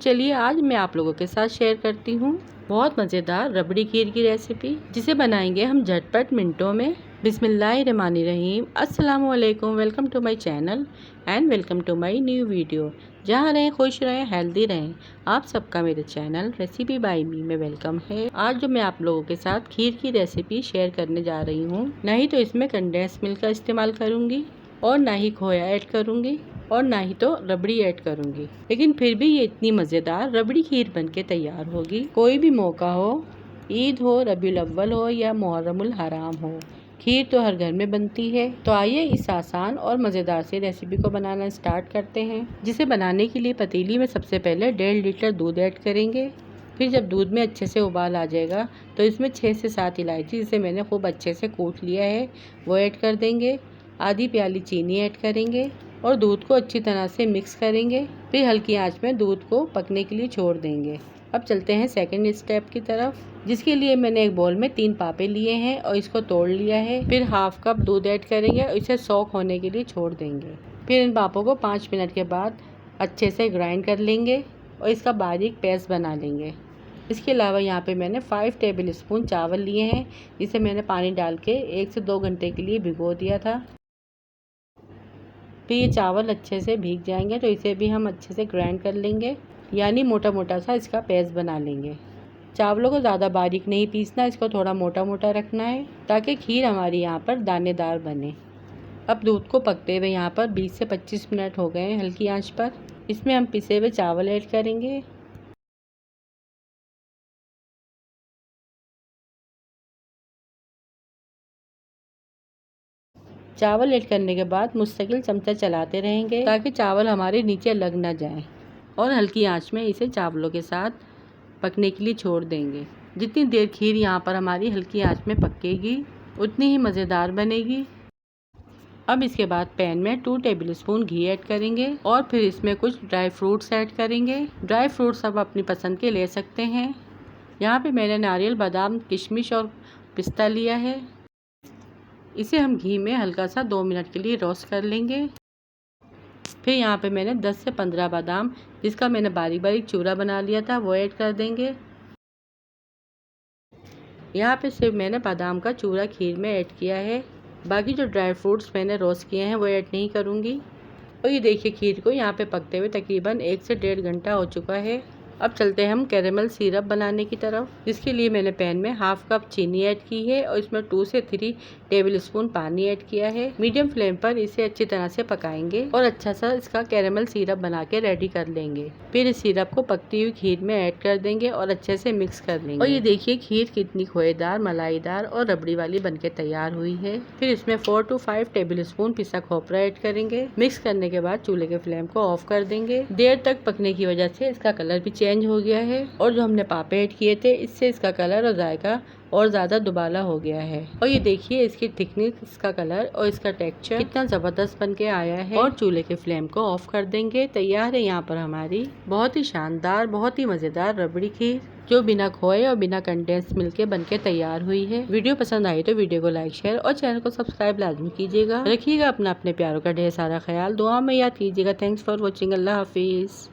चलिए आज मैं आप लोगों के साथ शेयर करती हूँ बहुत मज़ेदार रबड़ी खीर की रेसिपी, जिसे बनाएंगे हम झटपट मिनटों में। बिस्मिल्लाहिर्रहमानिर्रहीम। अस्सलाम वालेकुम। Welcome to my channel and welcome to my new video. जहाँ रहें खुश रहें हेल्दी रहें, आप सबका मेरे चैनल रेसिपी बाय मी में वेलकम है। आज जो मैं आप लोगों के साथ खीर की रेसिपी शेयर करने जा रही हूँ, नहीं तो इसमें कंडेंस मिल्क का इस्तेमाल करूँगी और ना ही खोया ऐड करूँगी और ना ही तो रबड़ी ऐड करूँगी, लेकिन फिर भी ये इतनी मज़ेदार रबड़ी खीर बनके तैयार होगी। कोई भी मौका हो, ईद हो, रबीउल अव्वल हो या मुहर्रमुल हराम हो, खीर तो हर घर में बनती है। तो आइए इस आसान और मज़ेदार सी रेसिपी को बनाना स्टार्ट करते हैं। जिसे बनाने के लिए पतीली में सबसे पहले 1.5 लीटर दूध ऐड करेंगे। फिर जब दूध में अच्छे से उबाल आ जाएगा तो इसमें 6 से 7 इलायची, जिसे मैंने खूब अच्छे से कूट लिया है, वो ऐड कर देंगे। आधी प्याली चीनी ऐड करेंगे और दूध को अच्छी तरह से मिक्स करेंगे। फिर हल्की आंच में दूध को पकने के लिए छोड़ देंगे। अब चलते हैं सेकंड स्टेप की तरफ, जिसके लिए मैंने एक बाउल में 3 पापे लिए हैं और इसको तोड़ लिया है। फिर हाफ कप दूध ऐड करेंगे और इसे सॉक होने के लिए छोड़ देंगे। फिर इन पापों को 5 मिनट के बाद अच्छे से ग्राइंड कर लेंगे और इसका बारीक पेस्ट बना लेंगे। इसके अलावा यहाँ पे मैंने 5 टेबल स्पून चावल लिए हैं, जिसे मैंने पानी डाल के 1 से 2 घंटे के लिए भिगो दिया था। फिर ये चावल अच्छे से भीग जाएंगे तो इसे भी हम अच्छे से ग्राइंड कर लेंगे, यानी मोटा मोटा सा इसका पेस्ट बना लेंगे। चावलों को ज़्यादा बारीक नहीं पीसना, इसको थोड़ा मोटा मोटा रखना है ताकि खीर हमारी यहाँ पर दानेदार बने। अब दूध को पकते हुए यहाँ पर 20 से 25 मिनट हो गए हैं हल्की आंच पर। इसमें हम पिसे हुए चावल ऐड करेंगे। चावल ऐड करने के बाद मुस्तकिल चमचा चलाते रहेंगे ताकि चावल हमारे नीचे लग ना जाए, और हल्की आंच में इसे चावलों के साथ पकने के लिए छोड़ देंगे। जितनी देर खीर यहाँ पर हमारी हल्की आंच में पकेगी उतनी ही मज़ेदार बनेगी। अब इसके बाद पैन में 2 टेबल स्पून घी ऐड करेंगे और फिर इसमें कुछ ड्राई फ्रूट्स ऐड करेंगे। ड्राई फ्रूट्स आप अपनी पसंद के ले सकते हैं। यहाँ पे मैंने नारियल, बादाम, किशमिश और पिस्ता लिया है। इसे हम घी में हल्का सा 2 मिनट के लिए रोस्ट कर लेंगे। फिर यहाँ पे मैंने 10 से 15 बादाम, जिसका मैंने बारीक बारीक चूरा बना लिया था, वो ऐड कर देंगे। यहाँ पे सिर्फ मैंने बादाम का चूरा खीर में ऐड किया है, बाकी जो ड्राई फ्रूट्स मैंने रोस्ट किए हैं वो ऐड नहीं करूँगी। और ये देखिए खीर को यहाँ पे पकते हुए तकरीबन 1 से 1.5 घंटा हो चुका है। अब चलते हैं हम कैरेमल सिरप बनाने की तरफ, जिसके लिए मैंने पैन में हाफ कप चीनी ऐड की है और इसमें 2 से 3 टेबल स्पून पानी ऐड किया है। मीडियम फ्लेम पर इसे अच्छी तरह से पकाएंगे और अच्छा सा इसका कैरेमल सिरप बना के रेडी कर लेंगे। फिर इस सिरप को पकती हुई खीर में ऐड कर देंगे और अच्छे से मिक्स कर लेंगे। और ये देखिए खीर कितनी खोएदार, मलाईदार और रबड़ी वाली बनके तैयार हुई है। फिर इसमें 4 से 5 टेबल स्पून पिसा खोपरा ऐड करेंगे। मिक्स करने के बाद चूल्हे के फ्लेम को ऑफ कर देंगे। देर तक पकने की वजह से इसका कलर भी चेंज हो गया है, और जो हमने पापे ऐड किए थे इससे इसका कलर और जायका और ज़्यादा दुबाला हो गया है। और ये देखिए इसकी थिकनेस, इसका कलर और इसका टेक्सचर कितना ज़बरदस्त बन के आया है। और चूल्हे के फ्लेम को ऑफ कर देंगे। तैयार है यहाँ पर हमारी बहुत ही शानदार, बहुत ही मज़ेदार रबड़ी खीर, जो बिना खोए और बिना कंडेंस मिल्क के बनके तैयार हुई है। वीडियो पसंद आई तो वीडियो को लाइक, शेयर और चैनल को सब्सक्राइब लाजमी कीजिएगा। रखिएगा अपना अपने प्यारों का ढेर सारा ख्याल, दुआ में याद कीजिएगा। Thanks for watching. अल्लाह हाफिज़।